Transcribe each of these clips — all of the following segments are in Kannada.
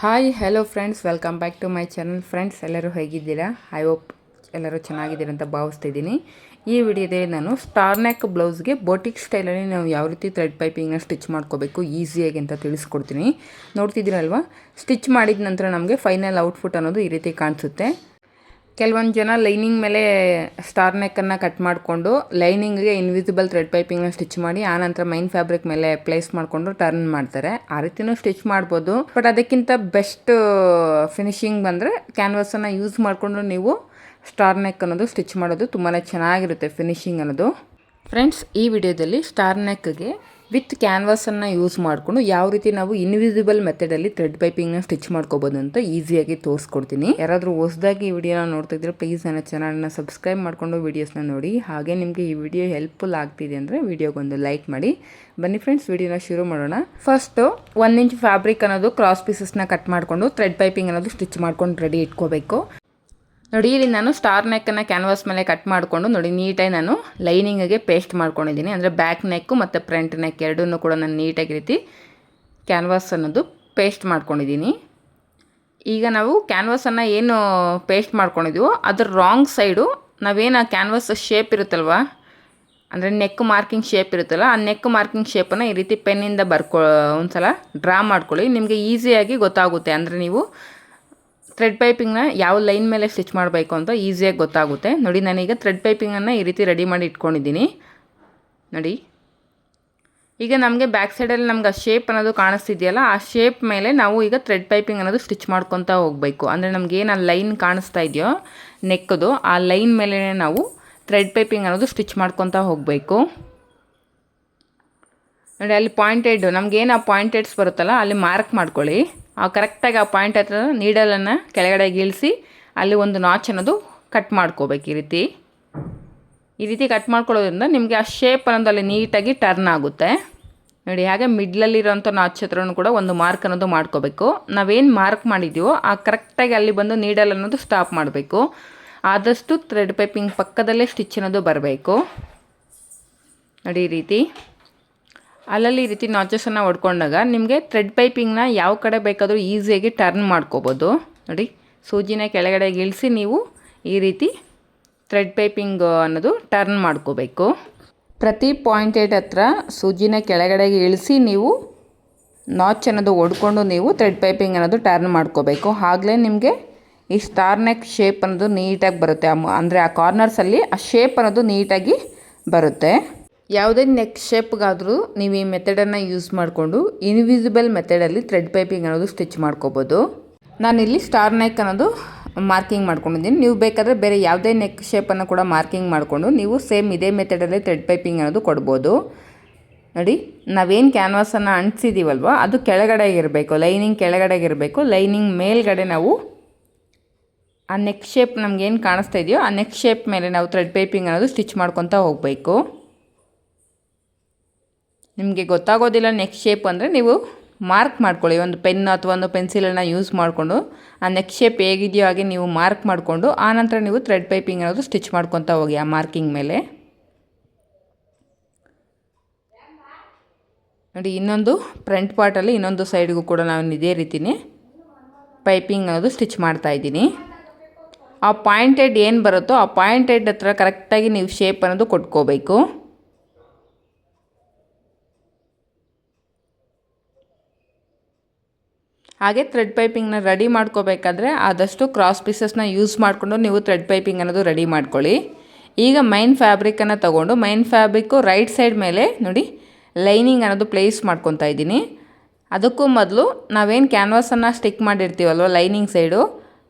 Hi hello friends, welcome back to my channel. Friends, ಎಲ್ಲರೂ ಹೇಗಿದ್ದೀರಾ? ಐ ಹೋಪ್ ಎಲ್ಲರೂ ಚೆನ್ನಾಗಿದ್ದೀರ ಅಂತ ಭಾವಿಸ್ತಿದ್ದೀನಿ. ಈ ವಿಡಿಯೋದಲ್ಲಿ ನಾನು ಸ್ಟಾರ್ ನೆಕ್ ಬ್ಲೌಸ್ಗೆ ಬೋಟಿಕ್ ಸ್ಟೈಲಲ್ಲಿ ನಾವು ಯಾವ ರೀತಿ ಥ್ರೆಡ್ ಪೈಪಿಂಗ್ನ ಸ್ಟಿಚ್ ಮಾಡ್ಕೋಬೇಕು ಈಸಿಯಾಗಿ ಅಂತ ತಿಳಿಸ್ಕೊಡ್ತೀನಿ. ನೋಡ್ತಿದ್ದೀರಲ್ವ, ಸ್ಟಿಚ್ ಮಾಡಿದ ನಂತರ ನಮಗೆ ಫೈನಲ್ ಔಟ್ಪುಟ್ ಅನ್ನೋದು ಈ ರೀತಿ ಕಾಣಿಸುತ್ತೆ. ಕೆಲವೊಂದು ಜನ ಲೈನಿಂಗ್ ಮೇಲೆ ಸ್ಟಾರ್ ನೆಕ್ಕನ್ನು ಕಟ್ ಮಾಡಿಕೊಂಡು ಲೈನಿಂಗ್ಗೆ ಇನ್ವಿಸಿಬಲ್ ಥ್ರೆಡ್ ಪೈಪಿಂಗ್ನ ಸ್ಟಿಚ್ ಮಾಡಿ ಆನಂತರ ಮೈನ್ ಫ್ಯಾಬ್ರಿಕ್ ಮೇಲೆ ಪ್ಲೇಸ್ ಮಾಡಿಕೊಂಡು ಟರ್ನ್ ಮಾಡ್ತಾರೆ. ಆ ರೀತಿಯೂ ಸ್ಟಿಚ್ ಮಾಡ್ಬೋದು. ಬಟ್ ಅದಕ್ಕಿಂತ ಬೆಸ್ಟ್ ಫಿನಿಶಿಂಗ್ ಬಂದರೆ ಕ್ಯಾನ್ವಾಸನ್ನು ಯೂಸ್ ಮಾಡಿಕೊಂಡು ನೀವು ಸ್ಟಾರ್ ನೆಕ್ ಅನ್ನೋದು ಸ್ಟಿಚ್ ಮಾಡೋದು ತುಂಬಾ ಚೆನ್ನಾಗಿರುತ್ತೆ ಫಿನಿಶಿಂಗ್ ಅನ್ನೋದು. ಫ್ರೆಂಡ್ಸ್, ಈ ವಿಡಿಯೋದಲ್ಲಿ ಸ್ಟಾರ್ ನೆಕ್ಗೆ ವಿತ್ ಕ್ಯಾನ್ವಾಸನ್ನು ಯೂಸ್ ಮಾಡಿಕೊಂಡು ಯಾವ ರೀತಿ ನಾವು ಇನ್ವಿಸಿಬಲ್ ಮೆಥಡಲ್ಲಿ ಥ್ರೆಡ್ ಪೈಪಿಂಗ್ನ ಸ್ಟಿಚ್ ಮಾಡ್ಕೋಬೋದು ಅಂತ ಈಸಿಯಾಗಿ ತೋರಿಸ್ಕೊಡ್ತೀನಿ. ಯಾರಾದರೂ ಹೊಸದಾಗಿ ಈ ವಿಡಿಯೋನ ನೋಡ್ತಾ ಇದ್ರೆ ಪ್ಲೀಸ್ ನನ್ನ ಚಾನಲ್ನ ಸಬ್ಸ್ಕ್ರೈಬ್ ಮಾಡಿಕೊಂಡು ವೀಡಿಯೋಸ್ನ ನೋಡಿ. ಹಾಗೆ ನಿಮಗೆ ಈ ವಿಡಿಯೋ ಹೆಲ್ಪ್ಫುಲ್ ಆಗ್ತಿದೆ ಅಂದರೆ ವಿಡಿಯೋಗೊಂದು ಲೈಕ್ ಮಾಡಿ. ಬನ್ನಿ ಫ್ರೆಂಡ್ಸ್, ವಿಡಿಯೋನ ಶುರು ಮಾಡೋಣ. ಫಸ್ಟು 1 ಇಂಚ್ ಫ್ಯಾಬ್ರಿಕ್ ಅನ್ನೋದು ಕ್ರಾಸ್ ಪೀಸಸ್ನ ಕಟ್ ಮಾಡಿಕೊಂಡು ಥ್ರೆಡ್ ಪೈಪಿಂಗ್ ಅನ್ನೋದು ಸ್ಟಿಚ್ ಮಾಡ್ಕೊಂಡು ರೆಡಿ ಇಟ್ಕೋಬೇಕು. ನೋಡಿ, ಇಲ್ಲಿ ನಾನು ಸ್ಟಾರ್ ನೆಕ್ಕನ್ನು ಕ್ಯಾನ್ವಾಸ್ ಮೇಲೆ ಕಟ್ ಮಾಡಿಕೊಂಡು ನೋಡಿ ನೀಟಾಗಿ ನಾನು ಲೈನಿಂಗಿಗೆ ಪೇಸ್ಟ್ ಮಾಡ್ಕೊಂಡಿದ್ದೀನಿ. ಅಂದರೆ ಬ್ಯಾಕ್ ನೆಕ್ಕು ಮತ್ತು ಫ್ರಂಟ್ ನೆಕ್ ಎರಡನ್ನೂ ಕೂಡ ನಾನು ನೀಟಾಗಿ ರೀತಿ ಕ್ಯಾನ್ವಾಸ್ ಅನ್ನೋದು ಪೇಸ್ಟ್ ಮಾಡ್ಕೊಂಡಿದ್ದೀನಿ. ಈಗ ನಾವು ಕ್ಯಾನ್ವಾಸನ್ನು ಏನು ಪೇಸ್ಟ್ ಮಾಡ್ಕೊಂಡಿದ್ದೀವೋ ಅದ್ರ ರಾಂಗ್ ಸೈಡು ನಾವೇನು ಆ ಕ್ಯಾನ್ವಾಸ್ ಶೇಪ್ ಇರುತ್ತಲ್ವ, ಅಂದರೆ ನೆಕ್ ಮಾರ್ಕಿಂಗ್ ಶೇಪ್ ಇರುತ್ತಲ್ಲ, ಆ ನೆಕ್ ಮಾರ್ಕಿಂಗ್ ಶೇಪನ್ನು ಈ ರೀತಿ ಪೆನ್ನಿಂದ ಒಂದು ಸಲ ಡ್ರಾ ಮಾಡ್ಕೊಳ್ಳಿ. ನಿಮಗೆ ಈಸಿಯಾಗಿ ಗೊತ್ತಾಗುತ್ತೆ. ಅಂದರೆ ನೀವು ಥ್ರೆಡ್ ಪೈಪಿಂಗ್ನ ಯಾವ ಲೈನ್ ಮೇಲೆ ಸ್ಟಿಚ್ ಮಾಡಬೇಕು ಅಂತ ಈಸಿಯಾಗಿ ಗೊತ್ತಾಗುತ್ತೆ. ನೋಡಿ, ನಾನೀಗ ಥ್ರೆಡ್ ಪೈಪಿಂಗನ್ನು ಈ ರೀತಿ ರೆಡಿ ಮಾಡಿ ಇಟ್ಕೊಂಡಿದ್ದೀನಿ. ನೋಡಿ, ಈಗ ನಮಗೆ ಬ್ಯಾಕ್ ಸೈಡಲ್ಲಿ ನಮ್ಗೆ ಆ ಶೇಪ್ ಅನ್ನೋದು ಕಾಣಿಸ್ತಿದೆಯಲ್ಲ, ಆ ಶೇಪ್ ಮೇಲೆ ನಾವು ಈಗ ಥ್ರೆಡ್ ಪೈಪಿಂಗ್ ಅನ್ನೋದು ಸ್ಟಿಚ್ ಮಾಡ್ಕೊತಾ ಹೋಗಬೇಕು. ಅಂದರೆ ನಮಗೇನು ಆ ಲೈನ್ ಕಾಣಿಸ್ತಾ ಇದೆಯೋ ನೆಕ್ಕದು, ಆ ಲೈನ್ ಮೇಲೆ ನಾವು ಥ್ರೆಡ್ ಪೈಪಿಂಗ್ ಅನ್ನೋದು ಸ್ಟಿಚ್ ಮಾಡ್ಕೊತಾ ಹೋಗಬೇಕು. ನೋಡಿ, ಅಲ್ಲಿ ಪಾಯಿಂಟೆಡ್ ನಮಗೇನು ಆ ಪಾಯಿಂಟೆಡ್ಸ್ ಬರುತ್ತಲ್ಲ ಅಲ್ಲಿ ಮಾರ್ಕ್ ಮಾಡ್ಕೊಳ್ಳಿ. ಕರೆಕ್ಟಾಗಿ ಆ ಪಾಯಿಂಟ್ ಹತ್ರ ನೀಡಲನ್ನು ಕೆಳಗಡೆ ಇಳಿಸಿ ಅಲ್ಲಿ ಒಂದು ನಾಚ್ ಅನ್ನೋದು ಕಟ್ ಮಾಡ್ಕೋಬೇಕು. ಈ ರೀತಿ ಕಟ್ ಮಾಡ್ಕೊಳ್ಳೋದ್ರಿಂದ ನಿಮಗೆ ಆ ಶೇಪ್ ಅನ್ನೋದು ಅಲ್ಲಿ ನೀಟಾಗಿ ಟರ್ನ್ ಆಗುತ್ತೆ. ನೋಡಿ, ಹಾಗೆ ಮಿಡ್ಲಲ್ಲಿರೋಂಥ ನಾಚ್ ಹತ್ರನೂ ಕೂಡ ಒಂದು ಮಾರ್ಕ್ ಅನ್ನೋದು ಮಾಡ್ಕೋಬೇಕು. ನಾವೇನು ಮಾರ್ಕ್ ಮಾಡಿದ್ದೀವೋ ಆ ಕರೆಕ್ಟಾಗಿ ಅಲ್ಲಿ ಬಂದು ನೀಡಲ್ ಅನ್ನೋದು ಸ್ಟಾಪ್ ಮಾಡಬೇಕು. ಆದಷ್ಟು ಥ್ರೆಡ್ ಪೈಪಿಂಗ್ ಪಕ್ಕದಲ್ಲೇ ಸ್ಟಿಚ್ ಅನ್ನೋದು ಬರಬೇಕು. ನೋಡಿ, ಈ ರೀತಿ ಅಲ್ಲಲ್ಲಿ ಈ ರೀತಿ ನಾಚಸನ್ನು ಹೊಡ್ಕೊಂಡಾಗ ನಿಮಗೆ ಥ್ರೆಡ್ ಪೈಪಿಂಗ್ನ ಯಾವ ಕಡೆ ಬೇಕಾದರೂ ಈಸಿಯಾಗಿ ಟರ್ನ್ ಮಾಡ್ಕೋಬೋದು. ನೋಡಿ, ಸೂಜಿನ ಕೆಳಗಡೆ ಇಳಿಸಿ ನೀವು ಈ ರೀತಿ ಥ್ರೆಡ್ ಪೈಪಿಂಗ್ ಅನ್ನೋದು ಟರ್ನ್ ಮಾಡ್ಕೋಬೇಕು. ಪ್ರತಿ ಪಾಯಿಂಟೆಡ್ ಹತ್ರ ಸೂಜಿನ ಕೆಳಗಡೆ ಇಳಿಸಿ ನೀವು ನಾಚ್ ಅನ್ನೋದು ಹೊಡ್ಕೊಂಡು ನೀವು ಥ್ರೆಡ್ ಪೈಪಿಂಗ್ ಅನ್ನೋದು ಟರ್ನ್ ಮಾಡ್ಕೋಬೇಕು. ಆಗಲೇ ನಿಮಗೆ ಈ ಸ್ಟಾರ್ ನೆಕ್ ಶೇಪ್ ಅನ್ನೋದು ನೀಟಾಗಿ ಬರುತ್ತೆ. ಅಂದರೆ ಆ ಕಾರ್ನರ್ಸಲ್ಲಿ ಆ ಶೇಪ್ ಅನ್ನೋದು ನೀಟಾಗಿ ಬರುತ್ತೆ. ಯಾವುದೇ ನೆಕ್ ಶೇಪ್ಗಾದರೂ ನೀವು ಈ ಮೆಥಡನ್ನು ಯೂಸ್ ಮಾಡಿಕೊಂಡು ಇನ್ವಿಸಿಬಲ್ ಮೆಥಡಲ್ಲಿ ಥ್ರೆಡ್ ಪೈಪಿಂಗ್ ಅನ್ನೋದು ಸ್ಟಿಚ್ ಮಾಡ್ಕೋಬೋದು. ನಾನಿಲ್ಲಿ ಸ್ಟಾರ್ ನೆಕ್ ಅನ್ನೋದು ಮಾರ್ಕಿಂಗ್ ಮಾಡ್ಕೊಂಡಿದ್ದೀನಿ. ನೀವು ಬೇಕಾದರೆ ಬೇರೆ ಯಾವುದೇ ನೆಕ್ ಶೇಪನ್ನು ಕೂಡ ಮಾರ್ಕಿಂಗ್ ಮಾಡಿಕೊಂಡು ನೀವು ಸೇಮ್ ಇದೇ ಮೆಥಡಲ್ಲಿ ಥ್ರೆಡ್ ಪೈಪಿಂಗ್ ಅನ್ನೋದು ಕೊಡ್ಬೋದು. ನೋಡಿ, ನಾವೇನು ಕ್ಯಾನ್ವಾಸನ್ನು ಅಂಟಿಸಿದ್ದೀವಲ್ವ ಅದು ಕೆಳಗಡೆಗೆ ಇರಬೇಕು, ಲೈನಿಂಗ್ ಕೆಳಗಡೆಗೆ ಇರಬೇಕು. ಲೈನಿಂಗ್ ಮೇಲ್ಗಡೆ ನಾವು ಆ ನೆಕ್ ಶೇಪ್ ನಮಗೇನು ಕಾಣಿಸ್ತಾ ಇದೆಯೋ ಆ ನೆಕ್ ಶೇಪ್ ಮೇಲೆ ನಾವು ಥ್ರೆಡ್ ಪೈಪಿಂಗ್ ಅನ್ನೋದು ಸ್ಟಿಚ್ ಮಾಡ್ಕೊತಾ ಹೋಗಬೇಕು. ನಿಮಗೆ ಗೊತ್ತಾಗೋದಿಲ್ಲ ನೆಕ್ ಶೇಪ್ ಅಂದರೆ ನೀವು ಮಾರ್ಕ್ ಮಾಡ್ಕೊಳ್ಳಿ. ಒಂದು ಪೆನ್ ಅಥವಾ ಒಂದು ಪೆನ್ಸಿಲನ್ನು ಯೂಸ್ ಮಾಡಿಕೊಂಡು ಆ ನೆಕ್ ಶೇಪ್ ಹೇಗಿದೆಯೋ ಹಾಗೆ ನೀವು ಮಾರ್ಕ್ ಮಾಡಿಕೊಂಡು ಆನಂತರ ನೀವು ಥ್ರೆಡ್ ಪೈಪಿಂಗ್ ಅನ್ನೋದು ಸ್ಟಿಚ್ ಮಾಡ್ಕೊತಾ ಹೋಗಿ ಆ ಮಾರ್ಕಿಂಗ್ ಮೇಲೆ. ನೋಡಿ, ಇನ್ನೊಂದು ಫ್ರಂಟ್ ಪಾರ್ಟಲ್ಲಿ ಇನ್ನೊಂದು ಸೈಡ್ಗೂ ಕೂಡ ನಾನು ಇದೇ ರೀತಿಯೇ ಪೈಪಿಂಗ್ ಅನ್ನೋದು ಸ್ಟಿಚ್ ಮಾಡ್ತಾಯಿದ್ದೀನಿ. ಆ ಪಾಯಿಂಟೆಡ್ ಏನು ಬರುತ್ತೋ ಆ ಪಾಯಿಂಟೆಡ್ ಹತ್ರ ಕರೆಕ್ಟಾಗಿ ನೀವು ಶೇಪ್ ಅನ್ನೋದು ಕೊಟ್ಕೋಬೇಕು. ಹಾಗೆ ಥ್ರೆಡ್ ಪೈಪಿಂಗ್ನ ರೆಡಿ ಮಾಡ್ಕೋಬೇಕಾದ್ರೆ ಆದಷ್ಟು ಕ್ರಾಸ್ ಪೀಸಸ್ನ ಯೂಸ್ ಮಾಡಿಕೊಂಡು ನೀವು ಥ್ರೆಡ್ ಪೈಪಿಂಗ್ ಅನ್ನೋದು ರೆಡಿ ಮಾಡ್ಕೊಳ್ಳಿ. ಈಗ ಮೈನ್ ಫ್ಯಾಬ್ರಿಕನ್ನು ತೊಗೊಂಡು ಮೈನ್ ಫ್ಯಾಬ್ರಿಕ್ಕು ರೈಟ್ ಸೈಡ್ ಮೇಲೆ ನೋಡಿ ಲೈನಿಂಗ್ ಅನ್ನೋದು ಪ್ಲೇಸ್ ಮಾಡ್ಕೊತಾ ಇದ್ದೀನಿ. ಅದಕ್ಕೂ ಮೊದಲು ನಾವೇನು ಕ್ಯಾನ್ವಾಸನ್ನು ಸ್ಟಿಕ್ ಮಾಡಿರ್ತೀವಲ್ವ ಲೈನಿಂಗ್ ಸೈಡು,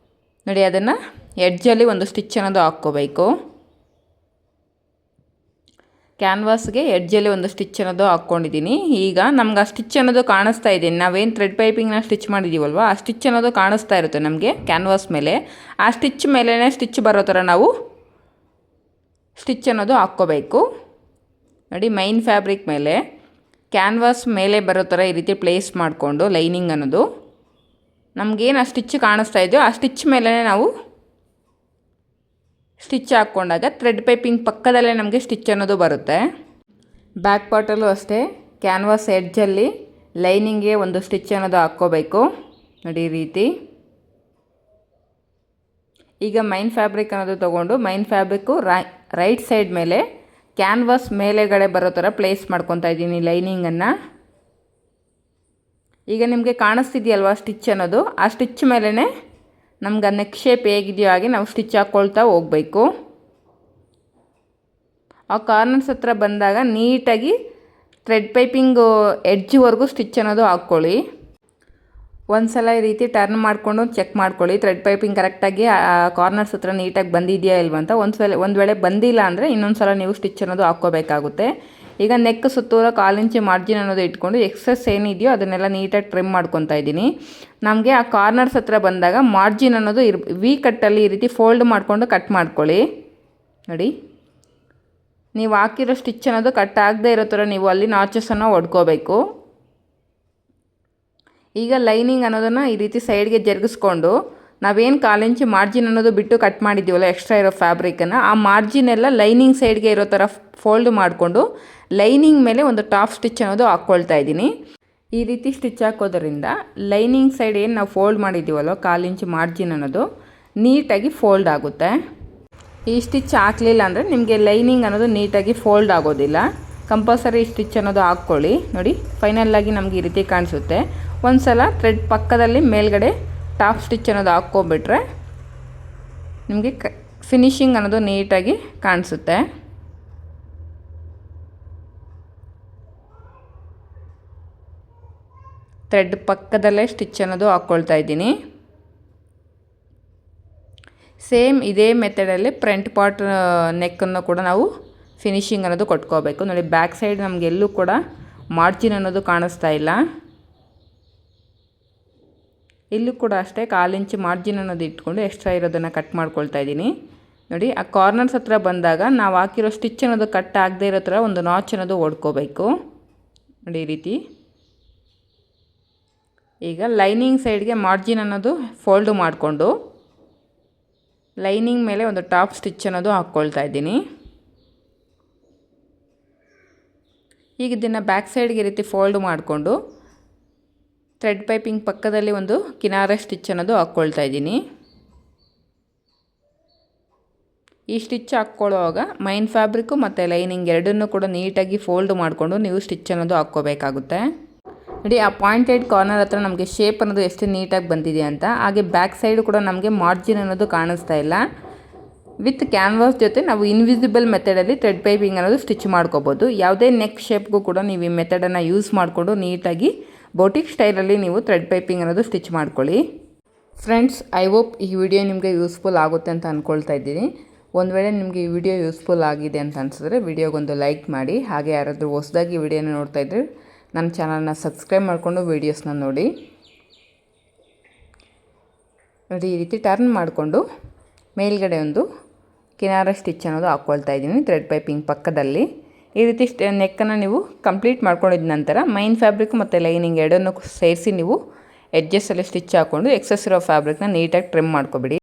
ನೋಡಿ ಅದನ್ನು ಎಡ್ಜಲ್ಲಿ ಒಂದು ಸ್ಟಿಚ್ ಅನ್ನೋದು ಹಾಕ್ಕೋಬೇಕು. ಕ್ಯಾನ್ವಾಸ್ಗೆ ಎಡ್ಜಲ್ಲಿ ಒಂದು ಸ್ಟಿಚ್ ಅನ್ನೋದು ಹಾಕ್ಕೊಂಡಿದ್ದೀನಿ. ಈಗ ನಮ್ಗೆ ಆ ಸ್ಟಿಚ್ ಅನ್ನೋದು ಕಾಣಿಸ್ತಾ ಇದೆ. ನಾವೇನು ಥ್ರೆಡ್ ಪೈಪಿಂಗ್ನ ಸ್ಟಿಚ್ ಮಾಡಿದ್ದೀವಲ್ವ ಆ ಸ್ಟಿಚ್ ಅನ್ನೋದು ಕಾಣಿಸ್ತಾ ಇರುತ್ತೆ ನಮಗೆ ಕ್ಯಾನ್ವಾಸ್ ಮೇಲೆ. ಆ ಸ್ಟಿಚ್ ಮೇಲೇ ಸ್ಟಿಚ್ ಬರೋ ಥರ ನಾವು ಸ್ಟಿಚ್ ಅನ್ನೋದು ಹಾಕ್ಕೋಬೇಕು. ನೋಡಿ, ಮೈನ್ ಫ್ಯಾಬ್ರಿಕ್ ಮೇಲೆ ಕ್ಯಾನ್ವಾಸ್ ಮೇಲೆ ಬರೋ ಥರ ಈ ರೀತಿ ಪ್ಲೇಸ್ ಮಾಡಿಕೊಂಡು ಲೈನಿಂಗ್ ಅನ್ನೋದು ನಮಗೇನು ಆ ಸ್ಟಿಚ್ ಕಾಣಿಸ್ತಾ ಇದೆಯೋ ಆ ಸ್ಟಿಚ್ ಮೇಲೇ ನಾವು ಸ್ಟಿಚ್ ಹಾಕ್ಕೊಂಡಾಗ ಥ್ರೆಡ್ ಪೈಪಿಂಗ್ ಪಕ್ಕದಲ್ಲೇ ನಮಗೆ ಸ್ಟಿಚ್ ಅನ್ನೋದು ಬರುತ್ತೆ. ಬ್ಯಾಕ್ ಪಾರ್ಟಲ್ಲೂ ಅಷ್ಟೇ ಕ್ಯಾನ್ವಾಸ್ ಎಡ್ಜಲ್ಲಿ ಲೈನಿಂಗ್ಗೆ ಒಂದು ಸ್ಟಿಚ್ ಅನ್ನೋದು ಹಾಕ್ಕೋಬೇಕು. ನೋಡಿ ಈ ರೀತಿ. ಈಗ ಮೈನ್ ಫ್ಯಾಬ್ರಿಕ್ ಅನ್ನೋದು ತೊಗೊಂಡು ಮೈನ್ ಫ್ಯಾಬ್ರಿಕ್ಕು ರೈಟ್ ಸೈಡ್ ಮೇಲೆ ಕ್ಯಾನ್ವಾಸ್ ಮೇಲೆಗಡೆ ಬರೋ ಥರ ಪ್ಲೇಸ್ ಮಾಡ್ಕೊತಾ ಇದ್ದೀನಿ ಲೈನಿಂಗನ್ನು. ಈಗ ನಿಮಗೆ ಕಾಣಿಸ್ತಿದೆಯಲ್ವಾ ಸ್ಟಿಚ್ ಅನ್ನೋದು, ಆ ಸ್ಟಿಚ್ ಮೇಲೇ ನಮ್ಗೆ ನೆಕ್ ಶೇಪ್ ಹೇಗಿದೆಯೋ ಹಾಗೆ ನಾವು ಸ್ಟಿಚ್ ಹಾಕ್ಕೊಳ್ತಾ ಹೋಗಬೇಕು. ಆ ಕಾರ್ನರ್ಸ್ ಹತ್ರ ಬಂದಾಗ ನೀಟಾಗಿ ಥ್ರೆಡ್ ಪೈಪಿಂಗು ಎಡ್ಜ್ವರೆಗೂ ಸ್ಟಿಚ್ ಅನ್ನೋದು ಹಾಕ್ಕೊಳ್ಳಿ. ಒಂದು ಸಲ ಈ ರೀತಿ ಟರ್ನ್ ಮಾಡಿಕೊಂಡು ಚೆಕ್ ಮಾಡ್ಕೊಳ್ಳಿ ಥ್ರೆಡ್ ಪೈಪಿಂಗ್ ಕರೆಕ್ಟಾಗಿ ಕಾರ್ನರ್ಸ್ ಹತ್ರ ನೀಟಾಗಿ ಬಂದಿದೆಯಾ ಇಲ್ವಂತ. ಒಂದು ವೇಳೆ ಬಂದಿಲ್ಲ ಅಂದರೆ ಇನ್ನೊಂದು ಸಲ ನೀವು ಸ್ಟಿಚ್ ಅನ್ನೋದು ಹಾಕ್ಕೋಬೇಕಾಗುತ್ತೆ. ಈಗ ನೆಕ್ ಸುತ್ತೂರ 1/4 ಇಂಚ್ ಮಾರ್ಜಿನ್ ಅನ್ನೋದು ಇಟ್ಕೊಂಡು ಎಕ್ಸಸ್ ಏನಿದೆಯೋ ಅದನ್ನೆಲ್ಲ ನೀಟಾಗಿ ಟ್ರಿಮ್ ಮಾಡ್ಕೊತಾ ಇದ್ದೀನಿ. ನಮಗೆ ಆ ಕಾರ್ನರ್ಸ್ ಹತ್ರ ಬಂದಾಗ ಮಾರ್ಜಿನ್ ಅನ್ನೋದು ವಿ ಕಟ್ಟಲ್ಲಿ ಈ ರೀತಿ ಫೋಲ್ಡ್ ಮಾಡಿಕೊಂಡು ಕಟ್ ಮಾಡ್ಕೊಳ್ಳಿ. ನೋಡಿ, ನೀವು ಹಾಕಿರೋ ಸ್ಟಿಚ್ ಅನ್ನೋದು ಕಟ್ ಆಗದೆ ಇರೋ ಥರ ನೀವು ಅಲ್ಲಿ ನಾಚಸನ್ನು ಹೊಡ್ಕೋಬೇಕು. ಈಗ ಲೈನಿಂಗ್ ಅನ್ನೋದನ್ನು ಈ ರೀತಿ ಸೈಡ್ಗೆ ಜರುಗಿಸ್ಕೊಂಡು ನಾವೇನು 1/4 ಇಂಚ್ ಮಾರ್ಜಿನ್ ಅನ್ನೋದು ಬಿಟ್ಟು ಕಟ್ ಮಾಡಿದ್ದೀವಲ್ಲ ಎಕ್ಸ್ಟ್ರಾ ಇರೋ ಫ್ಯಾಬ್ರಿಕನ್ನು, ಆ ಮಾರ್ಜಿನ್ ಎಲ್ಲ ಲೈನಿಂಗ್ ಸೈಡ್ಗೆ ಇರೋ ಥರ ಫೋಲ್ಡ್ ಮಾಡಿಕೊಂಡು ಲೈನಿಂಗ್ ಮೇಲೆ ಒಂದು ಟಾಪ್ ಸ್ಟಿಚ್ ಅನ್ನೋದು ಹಾಕ್ಕೊಳ್ತಾ ಇದ್ದೀನಿ. ಈ ರೀತಿ ಸ್ಟಿಚ್ ಹಾಕೋದ್ರಿಂದ ಲೈನಿಂಗ್ ಸೈಡ್ ಏನು ನಾವು ಫೋಲ್ಡ್ ಮಾಡಿದ್ದೀವಲ್ಲ 1/4 ಇಂಚ್ ಮಾರ್ಜಿನ್ ಅನ್ನೋದು ನೀಟಾಗಿ ಫೋಲ್ಡ್ ಆಗುತ್ತೆ. ಈ ಸ್ಟಿಚ್ ಹಾಕಲಿಲ್ಲ ಅಂದರೆ ನಿಮಗೆ ಲೈನಿಂಗ್ ಅನ್ನೋದು ನೀಟಾಗಿ ಫೋಲ್ಡ್ ಆಗೋದಿಲ್ಲ. ಕಂಪಲ್ಸರಿ ಸ್ಟಿಚ್ ಅನ್ನೋದು ಹಾಕ್ಕೊಳ್ಳಿ. ನೋಡಿ, ಫೈನಲ್ಲಾಗಿ ನಮಗೆ ಈ ರೀತಿ ಕಾಣಿಸುತ್ತೆ. ಒಂದು ಸಲ ಥ್ರೆಡ್ ಪಕ್ಕದಲ್ಲಿ ಮೇಲ್ಗಡೆ ಟಾಪ್ ಸ್ಟಿಚ್ ಅನ್ನೋದು ಹಾಕ್ಕೊಬಿಟ್ರೆ ನಿಮಗೆ ಫಿನಿಶಿಂಗ್ ಅನ್ನೋದು ನೀಟಾಗಿ ಕಾಣಿಸುತ್ತೆ. ಥ್ರೆಡ್ ಪಕ್ಕದಲ್ಲೇ ಸ್ಟಿಚ್ ಅನ್ನೋದು ಹಾಕ್ಕೊಳ್ತಾ ಇದ್ದೀನಿ. ಸೇಮ್ ಇದೇ ಮೆಥಡಲ್ಲಿ ಫ್ರಂಟ್ ಪಾರ್ಟ್ ನೆಕ್ಕನ್ನು ಕೂಡ ನಾವು ಫಿನಿಶಿಂಗ್ ಅನ್ನೋದು ಕೊಟ್ಕೋಬೇಕು. ನೋಡಿ, ಬ್ಯಾಕ್ ಸೈಡ್ ನಮಗೆಲ್ಲೂ ಕೂಡ ಮಾರ್ಜಿನ್ ಅನ್ನೋದು ಕಾಣಿಸ್ತಾ ಇಲ್ಲ. ಇಲ್ಲೂ ಕೂಡ ಅಷ್ಟೇ 1/4 ಇಂಚ್ ಮಾರ್ಜಿನ್ ಅನ್ನೋದು ಇಟ್ಕೊಂಡು ಎಕ್ಸ್ಟ್ರಾ ಇರೋದನ್ನು ಕಟ್ ಮಾಡ್ಕೊಳ್ತಾ ಇದ್ದೀನಿ. ನೋಡಿ, ಆ ಕಾರ್ನರ್ಸ್ ಹತ್ರ ಬಂದಾಗ ನಾವು ಹಾಕಿರೋ ಸ್ಟಿಚ್ ಅನ್ನೋದು ಕಟ್ ಆಗದೆ ಇರೋ ಥರ ಒಂದು ನಾಚ್ ಅನ್ನೋದು ಹೊಡ್ಕೋಬೇಕು. ನೋಡಿ ಈ ರೀತಿ. ಈಗ ಲೈನಿಂಗ್ ಸೈಡ್ಗೆ ಮಾರ್ಜಿನ್ ಅನ್ನೋದು ಫೋಲ್ಡು ಮಾಡಿಕೊಂಡು ಲೈನಿಂಗ್ ಮೇಲೆ ಒಂದು ಟಾಪ್ ಸ್ಟಿಚ್ ಅನ್ನೋದು ಹಾಕ್ಕೊಳ್ತಾ ಇದ್ದೀನಿ. ಈಗ ಇದನ್ನು ಬ್ಯಾಕ್ ಸೈಡ್ಗೆ ಈ ರೀತಿ ಫೋಲ್ಡ್ ಮಾಡಿಕೊಂಡು ಥ್ರೆಡ್ ಪೈಪಿಂಗ್ ಪಕ್ಕದಲ್ಲಿ ಒಂದು ಕಿನಾರ ಸ್ಟಿಚ್ ಅನ್ನೋದು ಹಾಕ್ಕೊಳ್ತಾ ಇದ್ದೀನಿ. ಈ ಸ್ಟಿಚ್ ಹಾಕ್ಕೊಳ್ಳುವಾಗ ಮೈನ್ ಫ್ಯಾಬ್ರಿಕ್ಕು ಮತ್ತು ಲೈನಿಂಗ್ ಎರಡನ್ನೂ ಕೂಡ ನೀಟಾಗಿ ಫೋಲ್ಡ್ ಮಾಡಿಕೊಂಡು ನೀವು ಸ್ಟಿಚ್ ಅನ್ನೋದು ಹಾಕ್ಕೋಬೇಕಾಗುತ್ತೆ. ನೋಡಿ, ಆ ಪಾಯಿಂಟೆಡ್ ಕಾರ್ನರ್ ಹತ್ರ ನಮಗೆ ಶೇಪ್ ಅನ್ನೋದು ಎಷ್ಟು ನೀಟಾಗಿ ಬಂದಿದೆ ಅಂತ. ಹಾಗೆ ಬ್ಯಾಕ್ ಸೈಡು ಕೂಡ ನಮಗೆ ಮಾರ್ಜಿನ್ ಅನ್ನೋದು ಕಾಣಿಸ್ತಾ ಇಲ್ಲ. ವಿತ್ ಕ್ಯಾನ್ವಾಸ್ ಜೊತೆ ನಾವು ಇನ್ವಿಸಿಬಲ್ ಮೆಥಡಲ್ಲಿ ಥ್ರೆಡ್ ಪೈಪಿಂಗ್ ಅನ್ನೋದು ಸ್ಟಿಚ್ ಮಾಡ್ಕೋಬೋದು. ಯಾವುದೇ ನೆಕ್ ಶೇಪ್ಗೂ ಕೂಡ ನೀವು ಈ ಮೆಥಡನ್ನು ಯೂಸ್ ಮಾಡಿಕೊಂಡು ನೀಟಾಗಿ ಬೋಟಿಕ್ ಸ್ಟೈಲಲ್ಲಿ ನೀವು ಥ್ರೆಡ್ ಪೈಪಿಂಗ್ ಅನ್ನೋದು ಸ್ಟಿಚ್ ಮಾಡ್ಕೊಳ್ಳಿ. ಫ್ರೆಂಡ್ಸ್, ಐ ಹೋಪ್ ಈ ವಿಡಿಯೋ ನಿಮಗೆ ಯೂಸ್ಫುಲ್ ಆಗುತ್ತೆ ಅಂತ ಅಂದ್ಕೊಳ್ತಾ ಇದ್ದೀನಿ. ಒಂದು ವೇಳೆ ನಿಮಗೆ ಈ ವಿಡಿಯೋ ಯೂಸ್ಫುಲ್ ಆಗಿದೆ ಅಂತ ಅನಿಸಿದ್ರೆ ವಿಡಿಯೋಗೊಂದು ಲೈಕ್ ಮಾಡಿ. ಹಾಗೆ ಯಾರಾದರೂ ಹೊಸದಾಗಿ ವಿಡಿಯೋನ ನೋಡ್ತಾ ಇದ್ದರೆ ನನ್ನ ಚಾನಲ್ನ ಸಬ್ಸ್ಕ್ರೈಬ್ ಮಾಡಿಕೊಂಡು ವೀಡಿಯೋಸ್ನ ನೋಡಿ. ಈ ರೀತಿ ಟರ್ನ್ ಮಾಡಿಕೊಂಡು ಮೇಲ್ಗಡೆ ಒಂದು ಕಿನಾರ ಸ್ಟಿಚ್ ಅನ್ನೋದು ಹಾಕ್ಕೊಳ್ತಾ ಇದ್ದೀನಿ ಥ್ರೆಡ್ ಪೈಪಿಂಗ್ ಪಕ್ಕದಲ್ಲಿ. ಈ ರೀತಿ ನೆಕ್ಕನ್ನು ನೀವು ಕಂಪ್ಲೀಟ್ ಮಾಡ್ಕೊಂಡಿದ ನಂತರ ಮೈನ್ ಫ್ಯಾಬ್ರಿಕ್ ಮತ್ತು ಲೈನಿಂಗ್ ಎರಡನ್ನೂ ಸೇರಿಸಿ ನೀವು ಎಡ್ಜಸ್ಸಲ್ಲಿ ಸ್ಟಿಚ್ ಹಾಕ್ಕೊಂಡು ಎಕ್ಸಸ್ ಇರೋ ಫ್ಯಾಬ್ರಿಕ್ನ ನೀಟಾಗಿ ಟ್ರಿಮ್ ಮಾಡ್ಕೊಬಿಡಿ.